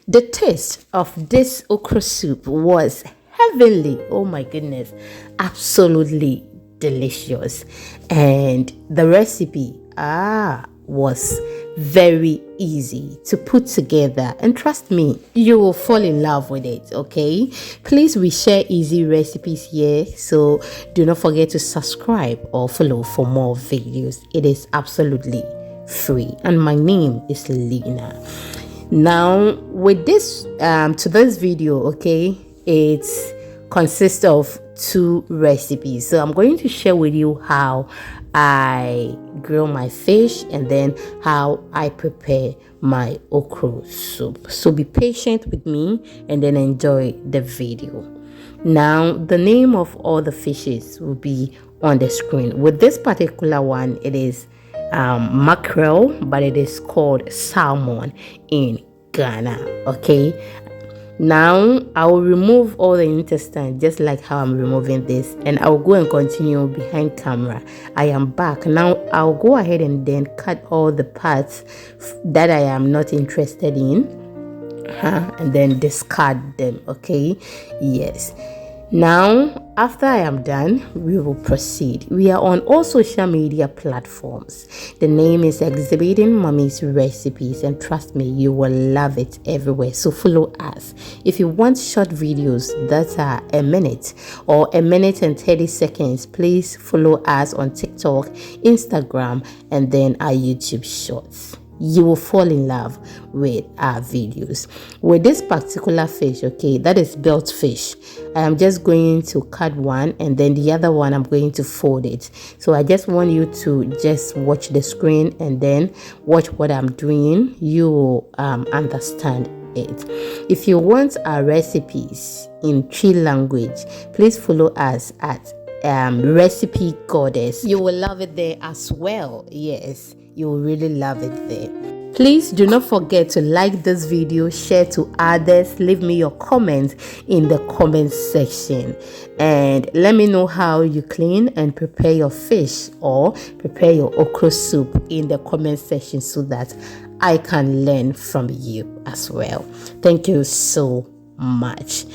The taste of this okra soup was heavenly. Oh my goodness, absolutely delicious. And the recipe was very easy to put together, and trust me, you will fall in love with it. Okay, please, we share easy recipes here, so do not forget to subscribe or follow for more videos. It is absolutely free, and my name is Lena. Now with this today's video, okay, it consists of two recipes. So I'm going to share with you how I grill my fish and then how I prepare my okra soup. So be patient with me and then enjoy the video. Now the name of all the fishes will be on the screen. With this particular one, it is mackerel, but it is called salmon in Ghana. Okay, now I will remove all the intestine just like how I'm removing this, and I'll go and continue behind camera. I am back now. I'll go ahead and then cut all the parts that I am not interested in, and then discard them. Okay, yes. Now, after I am done, we will proceed. We are on all social media platforms. The name is Exhibiting Mommy's Recipes, and trust me, you will love it everywhere. So follow us. If you want short videos that are a minute or a minute and 30 seconds, please follow us on TikTok, Instagram, and then our YouTube shorts. You will fall in love with our videos. With this particular fish, okay, that is belt fish, I am just going to cut one, and then the other one I'm going to fold it. So I just want you to just watch the screen and then watch what I'm doing. You will understand it. If you want our recipes in Tree language, please follow us at Recipe Goddess. You will love it there as well. Yes, you will really love it there. Please do not forget to like this video, share to others, leave me your comments in the comment section, and let me know how you clean and prepare your fish or prepare your okra soup in the comment section so that I can learn from you as well. Thank you so much.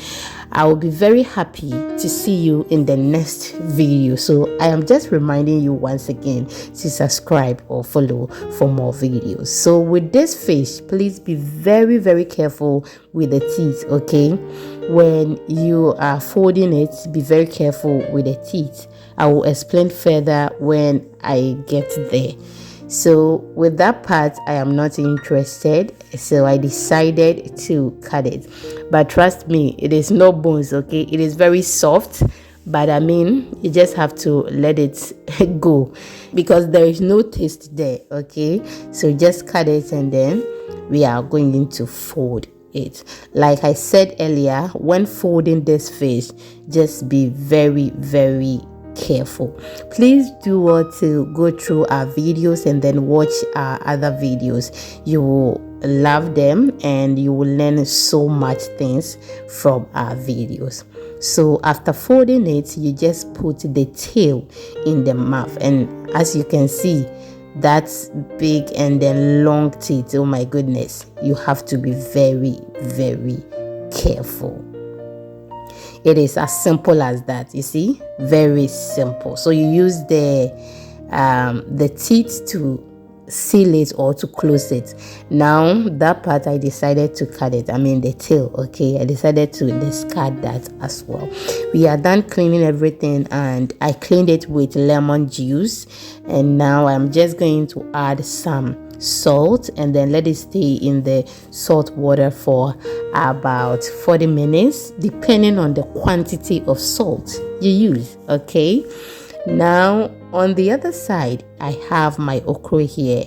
I will be very happy to see you in the next video. So I am just reminding you once again to subscribe or follow for more videos. So with this fish, please be very, very careful with the teeth, okay? When you are folding it, be very careful with the teeth. I will explain further when I get there. So with that part, I am not interested, so I decided to cut it. But trust me, it is no bones, okay? It is very soft, but I mean, you just have to let it go because there is no taste there, okay? So just cut it, and then we are going to fold it. Like I said earlier, when folding this fish, just be very, very careful. Please do want to go through our videos and then watch our other videos. You will love them and you will learn so much things from our videos. So after folding it, you just put the tail in the mouth, and as you can see, that's big and then long teeth. Oh my goodness, you have to be very, very careful. It is as simple as that, you see, very simple. So you use the teeth to seal it or to close it. Now that part I decided to cut it, I mean the tail, okay, I decided to discard that as well. We are done cleaning everything, and I cleaned it with lemon juice, and now I'm just going to add some salt and then let it stay in the salt water for about 40 minutes, depending on the quantity of salt you use. Okay, now on the other side, I have my okra here.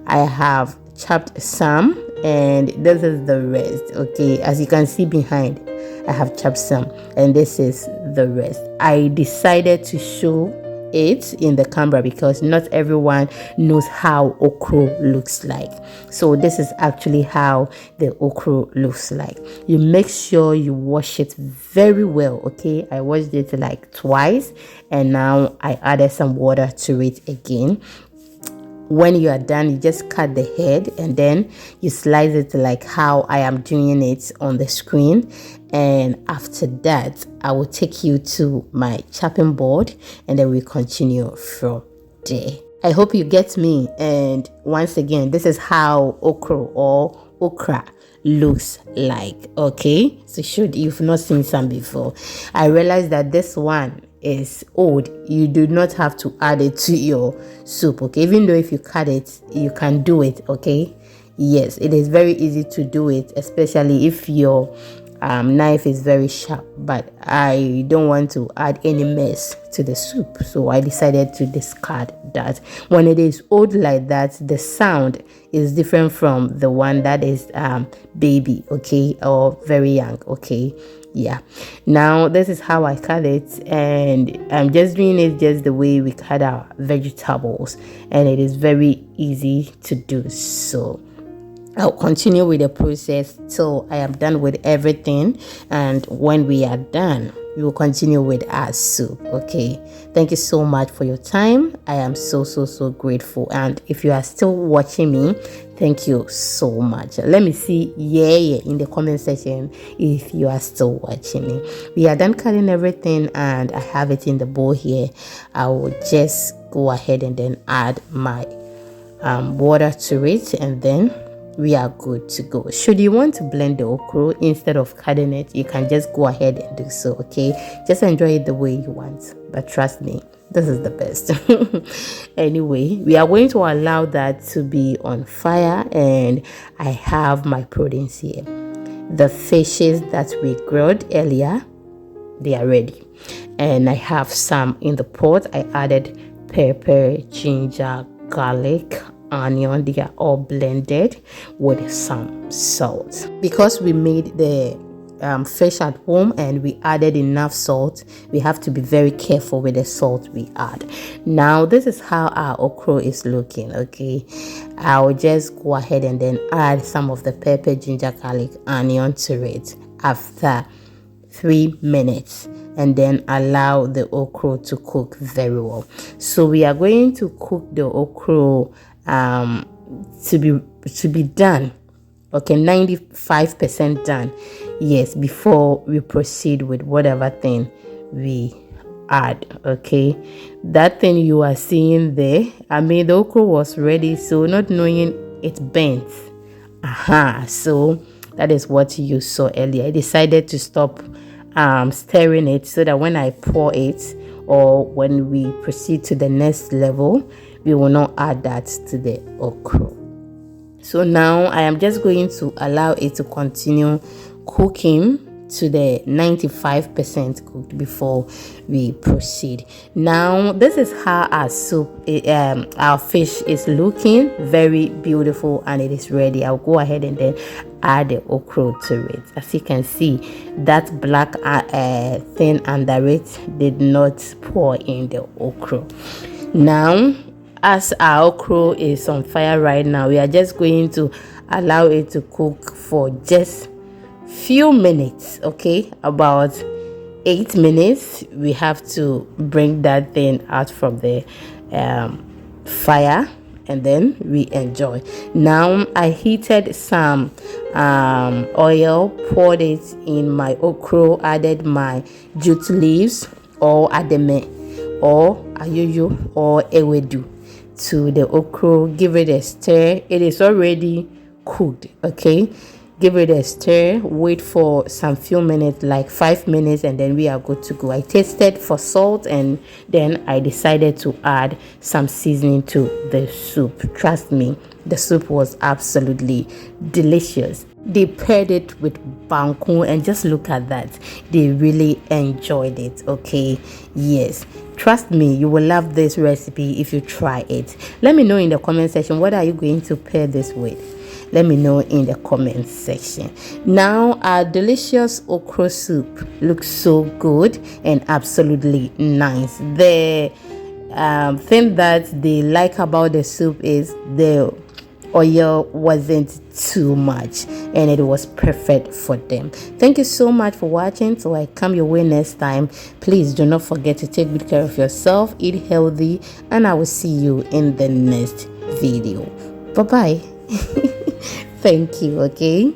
I have chopped some, and this is the rest. Okay, as you can see behind, I have chopped some, and this is the rest. I decided to show it in the camera because not everyone knows how okra looks like. So this is actually how the okra looks like. You make sure you wash it very well, okay? I washed it like twice, and now I added some water to it again. When you are done, you just cut the head and then you slice it like how I am doing it on the screen. And after that, I will take you to my chopping board and then we continue from there. I hope you get me. And once again, this is how okro or okra looks like. Okay, so should you've not seen some before, I realized that this one is old. You do not have to add it to your soup. Okay, even though if you cut it, you can do it. Okay, yes, it is very easy to do it, especially if your knife is very sharp. But I don't want to add any mess to the soup, so I decided to discard that. When it is old like that, the sound is different from the one that is baby, okay, or very young. Okay, yeah. Now this is how I cut it, and I'm just doing it just the way we cut our vegetables, and it is very easy to do. So I'll continue with the process till I am done with everything, and when we are done, we will continue with our soup. Okay, thank you so much for your time. I am so grateful, and if you are still watching me, thank you so much. Let me see yeah in the comment section if you are still watching me. We are done cutting everything, and I have it in the bowl here. I will just go ahead and then add my water to it, and then we are good to go. Should you want to blend the okra instead of cutting it, you can just go ahead and do so. Okay, just enjoy it the way you want, but trust me, this is the best. Anyway, we are going to allow that to be on fire, and I have my proteins here. The fishes that we grilled earlier, they are ready, and I have some in the pot. I added pepper, ginger, garlic, onion. They are all blended with some salt. Because we made the fish at home and we added enough salt, we have to be very careful with the salt we add. Now this is how our okra is looking. Okay, I'll just go ahead and then add some of the pepper, ginger, garlic, onion to it after 3 minutes, and then allow the okra to cook very well. So we are going to cook the okra to be done, okay, 95% done, yes, before we proceed with whatever thing we add. Okay, that thing you are seeing there, I mean, the okra was ready, so not knowing it bent. So that is what you saw earlier. I decided to stop stirring it so that when I pour it, or when we proceed to the next level, we will not add that to the okra. So now I am just going to allow it to continue cooking to the 95% cooked before we proceed. Now this is how our soup, our fish is looking, very beautiful, and it is ready. I'll go ahead and then add the okra to it. As you can see, that black thing under it did not pour in the okra. Now, as our okra is on fire right now, we are just going to allow it to cook for just few minutes. Okay, about 8 minutes. We have to bring that thing out from the fire, and then we enjoy. Now I heated some oil, poured it in my okra, added my jute leaves or ademe or ayoyo or ewedu to the okra. Give it a stir. It is already cooked. Okay, give it a stir, wait for some few minutes, like 5 minutes, and then we are good to go. I tasted for salt, and then I decided to add some seasoning to the soup. Trust me, the soup was absolutely delicious. They paired it with banku, and just look at that, they really enjoyed it. Okay, yes, trust me, you will love this recipe if you try it. Let me know in the comment section, what are you going to pair this with? Let me know in the comment section. Now our delicious okra soup looks so good and absolutely nice. The thing that they like about the soup is the oil wasn't too much, and it was perfect for them. Thank you so much for watching. Till I come your way next time, please do not forget to take good care of yourself, eat healthy, and I will see you in the next video. Bye bye. Thank you, okay?